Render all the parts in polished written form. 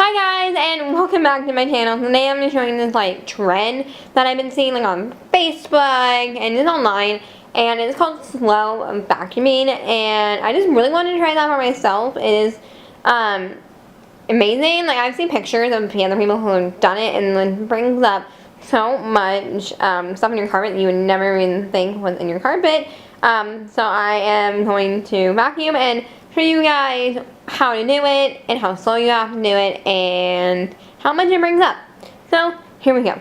Hi guys, and welcome back to my channel. Today I'm just showing this trend that I've been seeing on Facebook and just online, and it's called slow vacuuming, and I just really wanted to try that for myself. It is amazing. I've seen pictures of other people who have done it, and it brings up so much stuff in your carpet that you would never even think was in your carpet. So I am going to vacuum and show you guys how to do it and how slow you have to do it and how much it brings up. So here we go.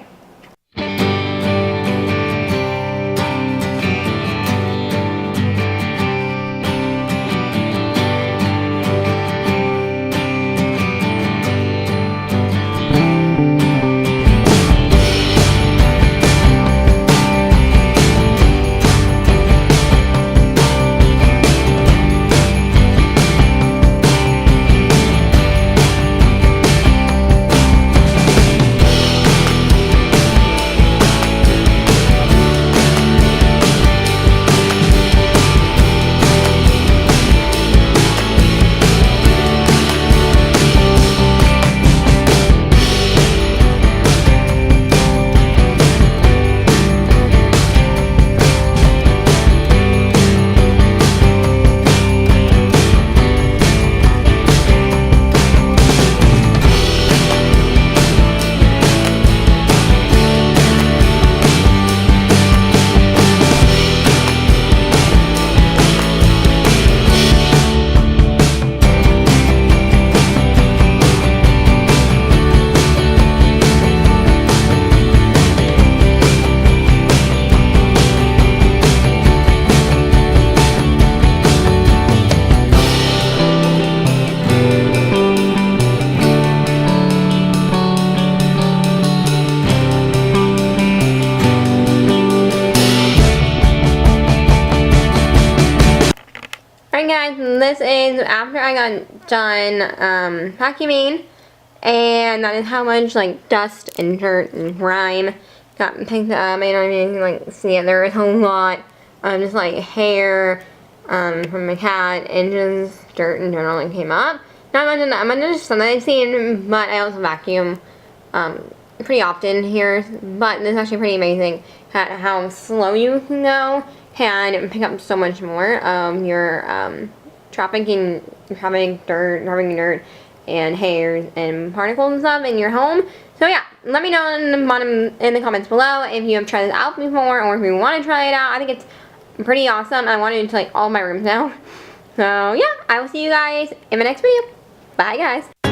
Alright guys, this is after I got done vacuuming, and that is how much dust and dirt and grime got picked up. I don't even see it. There is a lot of just hair from my cat and just dirt in general came up. Not much of that, much just something I've seen, but I also vacuum pretty often here. But this is actually pretty amazing at how slow you can go and pick up so much more of your trapping dirt and hairs and particles and stuff in your home. So yeah, let me know in the comments below if you have tried this out before or if you want to try it out. I think it's pretty awesome. I want it into all my rooms now. So yeah, I will see you guys in my next video. Bye guys.